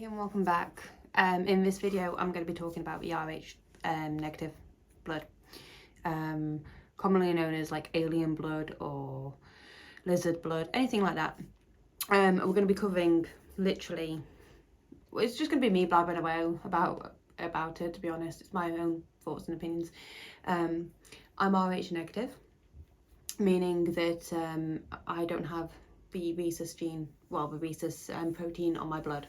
and welcome back. In this video I'm going to be talking about the Rh negative blood, commonly known as like alien blood or lizard blood, anything like that. We're going to be covering literally, it's just going to be me blabbering away about it, to be honest. It's my own thoughts and opinions. I'm Rh negative, meaning that I don't have the rhesus gene, well, the rhesus protein on my blood.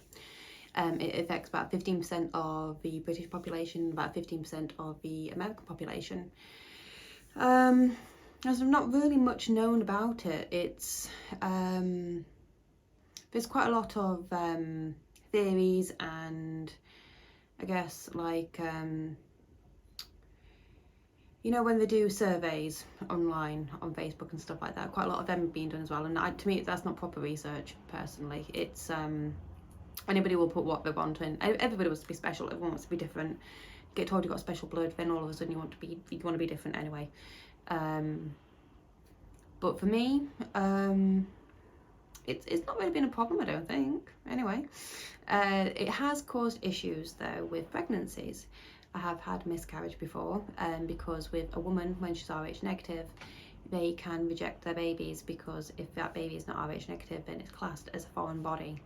It affects about 15% of the British population, about 15% of the American population. There's not really much known about it. It's there's quite a lot of theories, and I guess like you know, when they do surveys online on Facebook and stuff like that, quite a lot of them have been done as well. And to me, that's not proper research. Personally, it's anybody will put what they want in. Everybody wants to be special. Everyone wants to be different. You get told you've got special blood, then all of a sudden you want to be different anyway. But for me, it's not really been a problem, I don't think. Anyway, it has caused issues though with pregnancies. I have had miscarriage before, because with a woman, when she's Rh negative, they can reject their babies, because if that baby is not Rh negative, then it's classed as a foreign body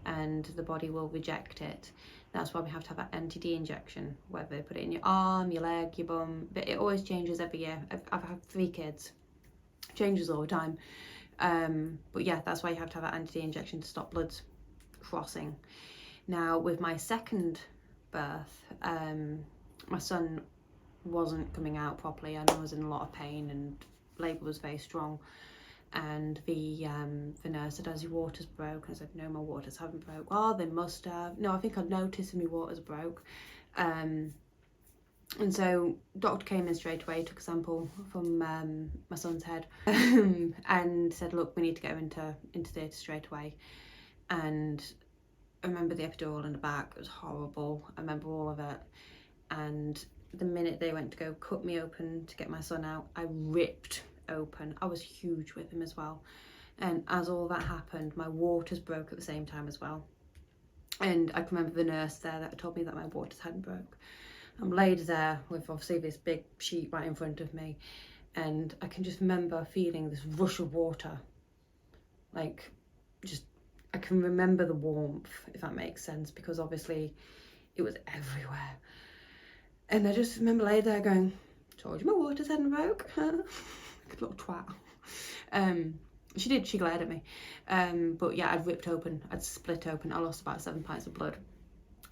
and the body will reject it. That's why we have to have that anti-D injection, whether they put it in your arm, your leg, your bum, but it always changes every year. I've had 3 kids, changes all the time. But yeah, that's why you have to have that anti-D injection to stop bloods crossing. Now with my second birth, my son wasn't coming out properly, and I was in a lot of pain and labour was very strong, and the nurse said, "Has your waters broke?" I said, "No, my waters haven't broke." "Oh, they must have." "No, I think I'd noticed when my waters broke." And so doctor came in straight away, took a sample from my son's head and said, "Look, we need to go into theatre straight away." And I remember the epidural in the back, it was horrible. I remember all of it. And the minute they went to go cut me open to get my son out, I ripped open. I was huge with him as well. And as all that happened, my waters broke at the same time as well. And I can remember the nurse there that told me that my waters hadn't broke. I'm laid there with obviously this big sheet right in front of me. And I can just remember feeling this rush of water. Like, just, I can remember the warmth, if that makes sense, because obviously it was everywhere. And I just remember laying there going, "Told you my waters hadn't broke." Like a little twat. She glared at me. But yeah, I'd ripped open, I'd split open. I lost about 7 pints of blood.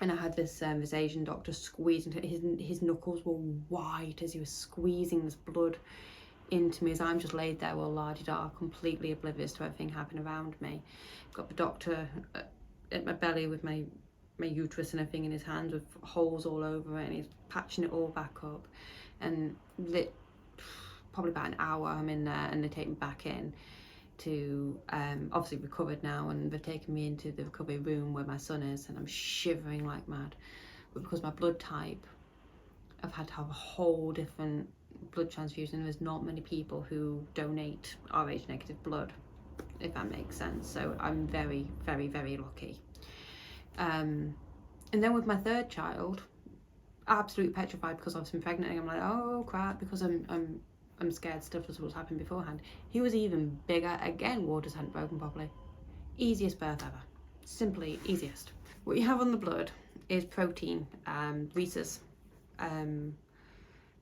And I had this Asian doctor squeezing, his knuckles were white as he was squeezing this blood into me, as I'm just laid there all la-di-da, completely oblivious to everything happening around me. Got the doctor at my belly with my uterus and everything in his hands, with holes all over it, and he's patching it all back up. And probably about an hour I'm in there, and they take me back in to obviously recovered now, and they've taken me into the recovery room where my son is, and I'm shivering like mad. But because my blood type, I've had to have a whole different blood transfusion. There's not many people who donate Rh negative blood, if that makes sense. So I'm very, very, very lucky. And then with my third child, absolutely petrified, because I've been pregnant, and I'm like, oh crap, because I'm scared stuff was happening beforehand. He was even bigger. Again, waters hadn't broken properly. Easiest birth ever. Simply easiest. What you have on the blood is protein, rhesus, the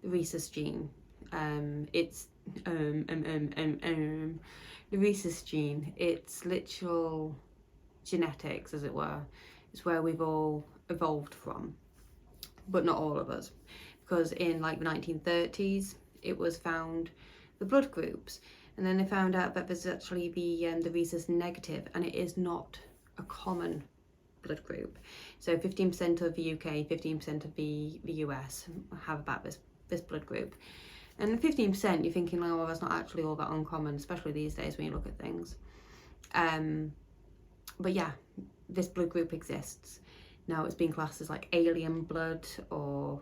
rhesus gene. It's the rhesus gene. It's literal genetics, as it were. It's where we've all evolved from, but not all of us, because in like the 1930s it was found the blood groups, and then they found out that there's actually the rhesus negative, and it is not a common blood group. So 15% of the UK, 15% of the US have about this blood group. And 15%, you're thinking, oh, well, that's not actually all that uncommon, especially these days when you look at things. But yeah, this blood group exists. Now it's being classed as like alien blood or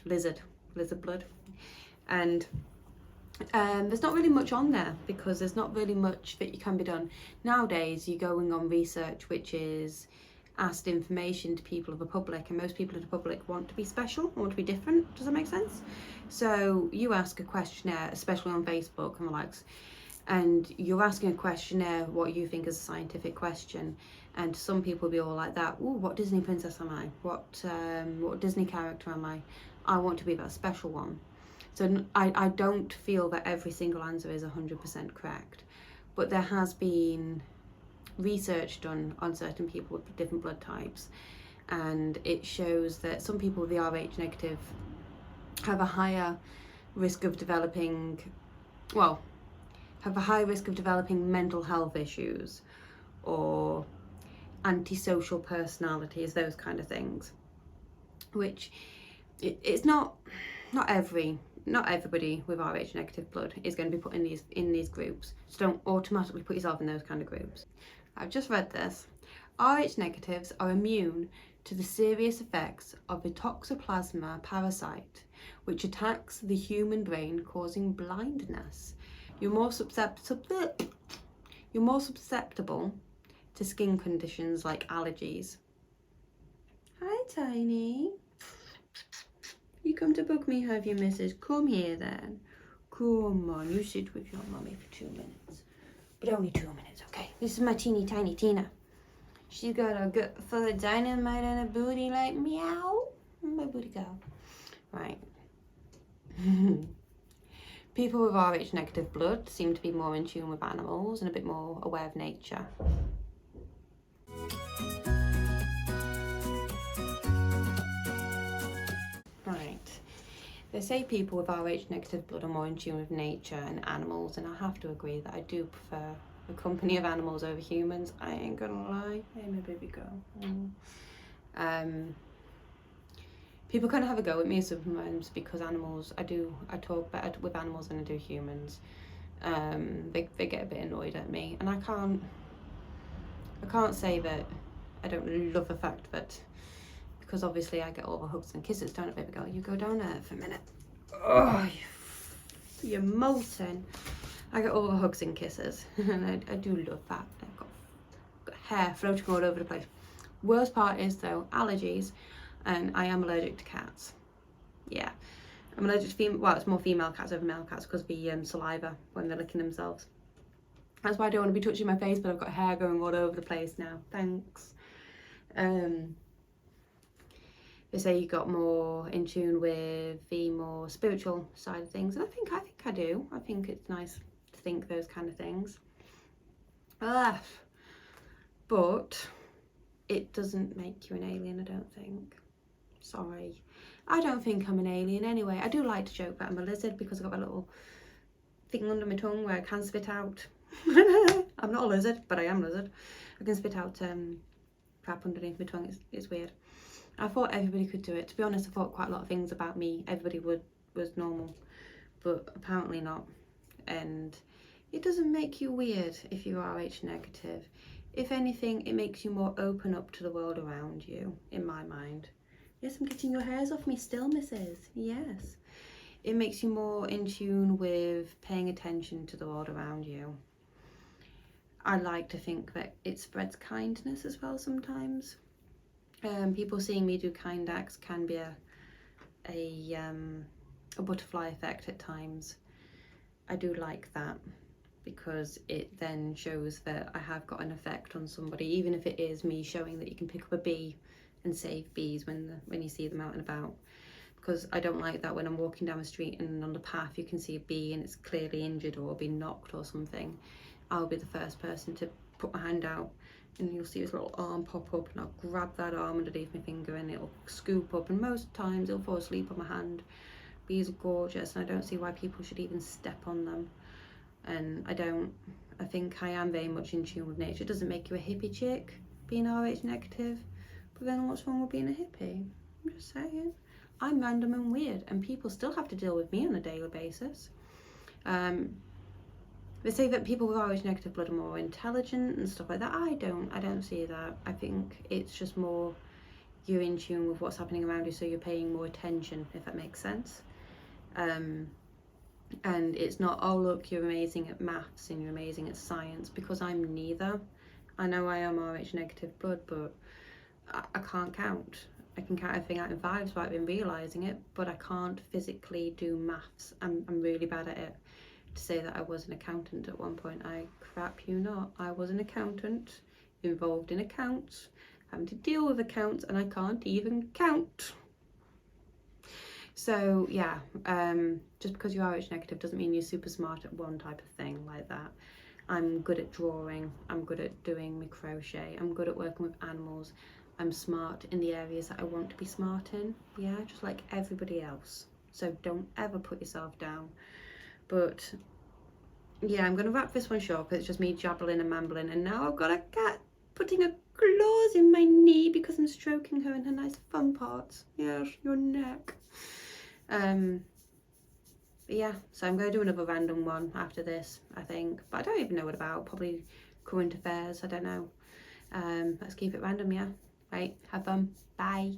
lizard blood. And there's not really much on there, because there's not really much that can be done. Nowadays you're going on research which is asked information to people of the public, and most people of the public want to be special, want to be different. Does that make sense? So you ask a questionnaire, especially on Facebook and the likes, and you're asking a questionnaire what you think is a scientific question, and some people will be all like that. Oh, what Disney princess am I? What Disney character am I? I want to be that special one. So I don't feel that every single answer is 100% correct, but there has been research done on certain people with different blood types, and it shows that some people with the Rh negative have a higher risk of developing, have a high risk of developing mental health issues or antisocial personalities, those kind of things, which it's not everybody with Rh negative blood is going to be put in these groups. So don't automatically put yourself in those kind of groups. I've just read this. Rh negatives are immune to the serious effects of a toxoplasma parasite, which attacks the human brain, causing blindness. You're more susceptible to skin conditions like allergies. Hi, Tiny. You come to bug me, have you, missus? Come here then. Come on, you sit with your mummy for 2 minutes. But only 2 minutes, okay? This is my teeny tiny Tina. She's got a gut full of dynamite and a booty like meow. My booty girl. Right. People with Rh negative blood seem to be more in tune with animals and a bit more aware of nature. Right. They say people with Rh negative blood are more in tune with nature and animals, and I have to agree that I do prefer the company of animals over humans. I ain't gonna lie. Hey, my baby girl. People kind of have a go at me sometimes because animals, I talk better with animals than I do humans. They get a bit annoyed at me, and I can't say that I don't love the fact that, because obviously I get all the hugs and kisses, don't I, baby girl? You go down there for a minute. Oh, you're molten. I get all the hugs and kisses, and I do love that. I've got hair floating all over the place. Worst part is though, allergies, and I am allergic to cats. Yeah, I'm allergic to it's more female cats over male cats because of the saliva when they're licking themselves. That's why I don't want to be touching my face, but I've got hair going all over the place now. Thanks. They say you got more in tune with the more spiritual side of things, and I think I do. I think it's nice to think those kind of things. But it doesn't make you an alien, I don't think. Sorry. I don't think I'm an alien anyway. I do like to joke that I'm a lizard because I've got a little thing under my tongue where I can spit out. I'm not a lizard, but I am a lizard. I can spit out crap underneath my tongue. It's weird. I thought everybody could do it. To be honest, I thought quite a lot of things about me. Everybody was normal, but apparently not. And it doesn't make you weird if you are Rh negative. If anything, it makes you more open up to the world around you, in my mind. Yes, I'm getting your hairs off me still, missus. Yes. It makes you more in tune with paying attention to the world around you. I like to think that it spreads kindness as well sometimes. People seeing me do kind acts can be a butterfly effect at times. I do like that because it then shows that I have got an effect on somebody, even if it is me showing that you can pick up a bee and save bees when you see them out and about. Because I don't like that when I'm walking down the street and on the path you can see a bee and it's clearly injured or been knocked or something. I'll be the first person to put my hand out, and you'll see this little arm pop up, and I'll grab that arm underneath my finger and it'll scoop up, and most times it'll fall asleep on my hand. Bees are gorgeous, and I don't see why people should even step on them. And I think I am very much in tune with nature. It doesn't make you a hippie chick being Rh negative, but then what's wrong with being a hippie? I'm just saying. I'm random and weird, and people still have to deal with me on a daily basis. They say that people with Rh negative blood are more intelligent and stuff like that. I don't see that. I think it's just more you're in tune with what's happening around you, so you're paying more attention, if that makes sense. And it's not, oh look, you're amazing at maths and you're amazing at science, because I'm neither. I know I am Rh negative blood, but I can't count. I can count everything out in fives without even realising it, but I can't physically do maths. I'm really bad at it. To say that I was an accountant at one point, I crap you not. I was an accountant, involved in accounts, having to deal with accounts, and I can't even count. So yeah, just because you're RH negative doesn't mean you're super smart at one type of thing like that. I'm good at drawing, I'm good at doing my crochet, I'm good at working with animals, I'm smart in the areas that I want to be smart in, yeah, just like everybody else. So don't ever put yourself down. But yeah, I'm going to wrap this one short because it's just me jabbling and mumbling, and now I've got a cat putting her claws in my knee because I'm stroking her in her nice fun parts. Yes, your neck. Yeah, so I'm going to do another random one after this, I think, but I don't even know what about. Probably current affairs, I don't know. Let's keep it random, yeah. Right, have fun. Bye.